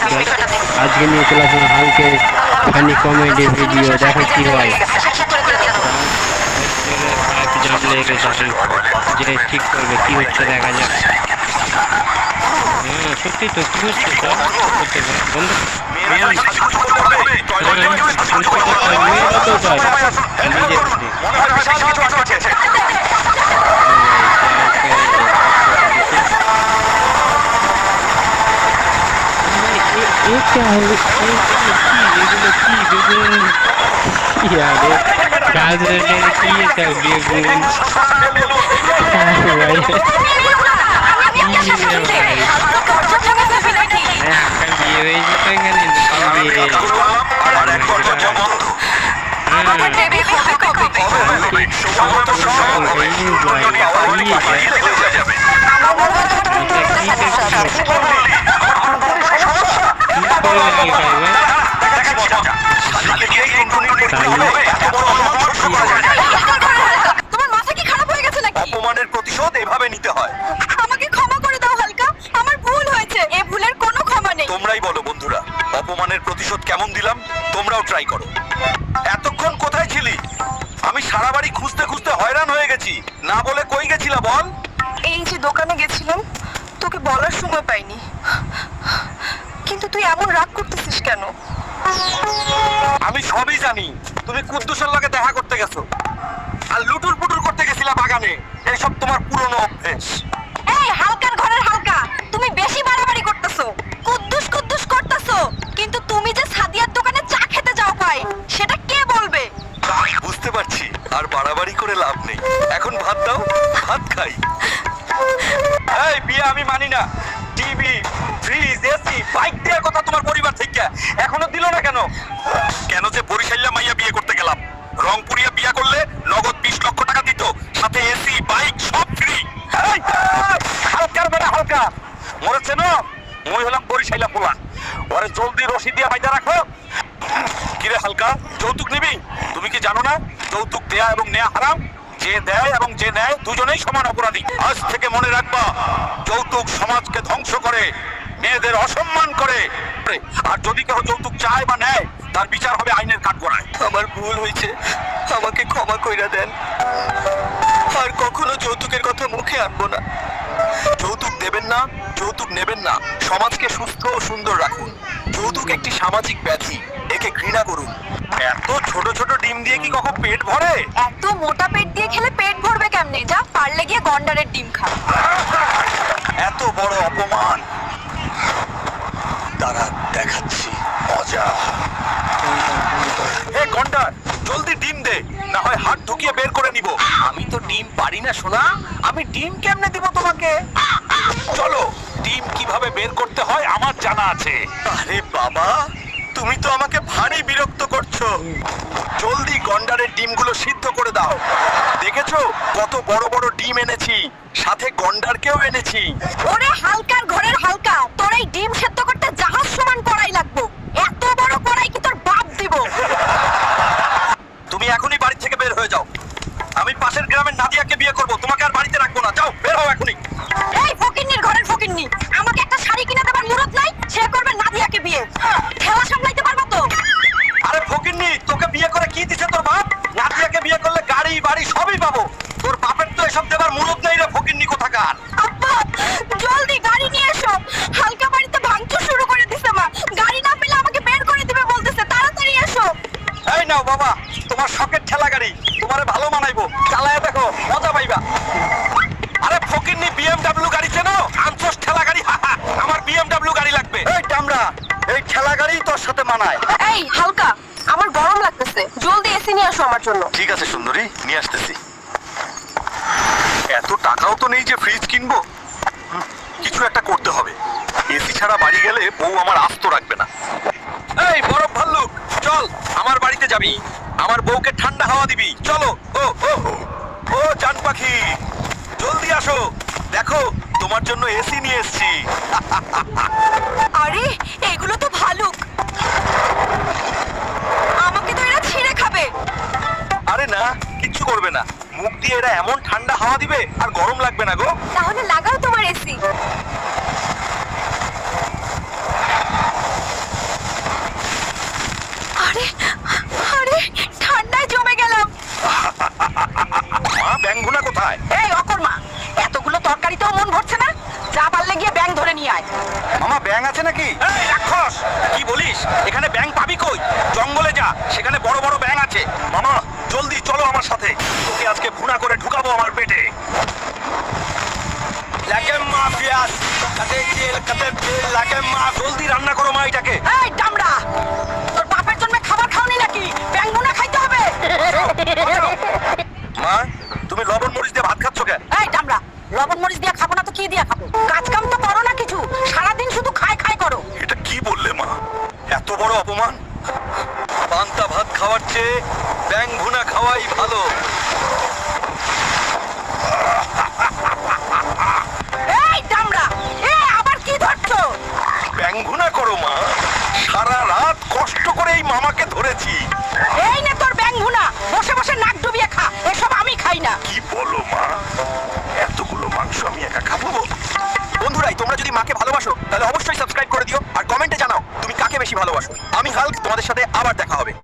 আজকে নিয়ে চলে আসলাম হালকে ফানি কমেডি ভিডিও, দেখো কি হয়। জাম লেগে গেছে, যে ঠিক করবে কি হচ্ছে দেখা যাক। সত্যি তো কি হচ্ছে বন্ধু, অপমানের প্রতিশোধ এভাবে নিতে হয়। আমাকে ক্ষমা করে দাও হালকা, আমার ভুল হয়েছে, এ ভুলের কোনো ক্ষমা নেই। তোমরাই বলো বন্ধুরা, অপমানের প্রতিশোধ কেমন দিলাম? তোমরাও ট্রাই করো। এতক্ষণ কোথায় ছিলি? আমি সারা বাড়ি খুঁজতে খুঁজতে হয়রান হয়ে গেছি। না বলে কই গেছিলা বল? এই যে দোকানে গেছিলাম, তোকে বলার সময় পাইনি। কিন্তু তুই এমন রাগ করতেছিস কেন? আমি সবই জানি। তুমি কুদ্দুসের লগে দেখা করতে গেছো আর লুটুর পুটুর করতে গেছিলা বাগানে। এইসব তোমার পুরনো অভ্যেস। এই হালকার ঘরের হালকা, তুমি বেশি বাড়াবাড়ি করতেছো, কুদ্দুস কুদ্দুস করতেছো। কিন্তু তুমি যে সাদিয়ার দোকানে চা খেতে যাও ভাই, সেটা কে বলবে? বুঝতে পারছি, আর বাড়াবাড়ি করে লাভ নেই। এখন ভাত দাও, ভাত খাই। এই বিয়ে আমি মানি না। টিভি, ফ্রিজ, এসি, বাইক দেওয়ার কথা তোমার পরিবার থেকে এখনো দিল না কেন? কেন যে বরিশাইলা মাইয়া বিয়ে করতে গেলাম। রংপুরিয়া বিয়ে করলে নগদ 20 লক্ষ টাকা দিত, সাথে এসি, বাইক সব ফ্রি। হালকার বেড়া হালকা মরেছে না? মই হলাম বরিশাইলা পোলা। ওরে জলদি রশি দিয়ে বাইদা রাখো। কিরে হালকা, যৌতুক নিবি? তুমি কি জানো না যৌতুক দেয়া এবং নেয়া হারাম? যে দেয় এবং যে নেয় দুজনেই সমান অপরাধী। আজ থেকে মনে রাখবা, যৌতুক সমাজকে ধ্বংস করে, মেয়েদের অসম্মান করে। আর যদি কেউ যৌতুক চায় বা নেয়, তার বিচার হবে আইনের কাঠগড়ায়। আমার ভুল হয়েছে, আমাকে ক্ষমা কইরা দেন। আর কখনো যৌতুকের কথা মুখে আনবো না। যৌতুক দেবেন না, যৌতুক নেবেন না। সমাজকে সুস্থ ও সুন্দর রাখুন। যৌতুক একটি সামাজিক ব্যাধি, একে ঘৃণা করুন। এত ছোট ছোট ডিম দিয়ে কি কখনো পেট ভরে? এত মোটা পেট দিয়ে খেলে পেট ভরবে কেমনে? যা, পারলে গিয়ে গন্ডারের ডিম খা। এত বড় অপমান, তারা দেখাচ্ছি মজা। হে গন্ডার, জলদি ডিম দে, না হয় হাত ঢুকিয়ে বের করে নিব। আমি তো ডিম পারি না সোনা, আমি ডিম কেমনে দিব তোমাকে? চলো, ডিম কিভাবে বের করতে হয় আমার জানা আছে। আরে বাবা, তুমি তো আমাকে ভারী বিরক্ত করছো। জলদি গন্ডারের ডিমগুলো সিদ্ধ করে দাও। দেখেছো কত বড় বড় ডিম এনেছি, সাথে গন্ডারকেও এনেছি। ওরে হালকার ঘরের হালকা, তোর এই ডিম সেদ্ধ করতে জাহাজ সমান কড়াই লাগবে। এত বড় কড়াই কি তোর বাপ দিব? তুমি এখনই বাড়ি থেকে বের হয়ে যাও। আমি পাশের গ্রামের নাদিয়াকে বিয়ে করব, তোমাকে আর বাড়িতে রাখবো না। যাও, বের হও এখনই। এই ফকিন্নির ঘরের ফকিন্নি, আমাকে একটা শাড়ি কিনে দেবার মুরত নাই? সে করবে নাদিয়াকে বিয়ে। ঠেলা সামলাইতে পারবা তো? আরে ফকিন্নি, তোকে বিয়ে করে কি দিছে তোর বাপ? নাদিয়াকে বিয়ে করলে গাড়ি বাড়ি সবই পাবো। তোর বাপের তো এসব দেবার মুরত নাই রে ফকিন্নি কোথাকার। আব্বা, জলদি গাড়ি নিয়ে এসো। হালকা বাড়িতে ভাঙচুর শুরু করে দিছে মা। গাড়ি না পেলে আমাকে বের করে দিবে বলতেছে, তাড়াতাড়ি এসো। এই নাও বাবা, তোমার শখের ঠেলা গাড়ি, তোমারে ভালো মানাইবো। চালায় দেখো, মজা পাইবা। আরে ফকিন্নি, BMW গাড়ি চেনো? আনছোস ঠেলা গাড়ি? আমার BMW গাড়ি লাগবে। এই টামরা, এই ঠেলা গাড়ি তোর সাথে মানায়। এই হালকা, আমার গরম লাগতেছে, জলদি এসি নিয়ে আসো আমার জন্য। ঠিক আছে সুন্দরী, নিয়ে আসতেছি। এত টাকাও তো নেই যে ফ্রিজ কিনবো। কিছু একটা করতে হবে। এসি ছাড়া বাড়ি গেলে বউ আমার আস্ত রাখবে না। এই বরফ ভাল্লুক, চল আমার বাড়িতে যাবি। আমার বউকে ঠান্ডা হাওয়া দিবি। চলো। ও ও ও জান পাখি, জলদি আসো। দেখো, তোমার জন্য এসি নিয়ে এসেছি। আরে এগুলো তো ভালুক, আমাকে তো এরা ছিঁড়ে খাবে। আরে না, কিচ্ছু করবে না। মুখ দিয়ে এরা এমন ঠান্ডা হাওয়া দিবে আর গরম লাগবে না গো। তাহলে লাগাও তোমার এসি। ব্যাঙ আছে নাকি? এই রাক্ষস, কি বলিস? এখানে ব্যাঙ পাবি কই? জঙ্গলে যা, সেখানে বড় বড় ব্যাঙ আছে। মামা জলদি চলো আমার সাথে, তোকে আজকে ভুনা করে ঢুকাবো আমার পেটে। লাগে মা পেঁয়াজ, কাটে তেল, কাটে তেল, লাগে মা। জলদি রান্না করো মা এটাকে। এই ডামড়া, তোর বাপের জন্মে খাবার খাওনি নাকি? ব্যাঙ ভুনা খাইতে হবে। মা, তুমি লবণ মরিচ দিয়ে ভাত খাচ্ছ কেন? এই ডামড়া, লবণ মরিচ দিয়ে খাবো না তো কি দিয়ে খাবো? কাজ কাম তো করো না কিছু, সারাদিন শুধু খাই খাই করো। এটা কি বললে মা? এত বড় অপমান! পান্তা ভাত খাওয়ার চেয়ে ব্যাঙ ভুনা খাওয়াই ভালো। এই ডামড়া, আবার কি ধরছো? ব্যাঙ ভুনা করো মা, সারা রাত কষ্ট করে এই মামাকে ধরেছি। এই নে তোর ব্যাঙ ভুনা, বসে বসে নাক ডুবিয়ে খা, এসব আমি খাই না। কি বলো মা? এতগুলো মাংস আমি একা খাবো? বন্ধুরাই, তোমরা যদি মাকে ভালোবাসো তাহলে অবশ্যই সাবস্ক্রাইব করে দিও আর কমেন্টে জানাও তুমি কাকে বেশি ভালোবাসো। আমি হাল্ক, তোমাদের সাথে আবার দেখা হবে।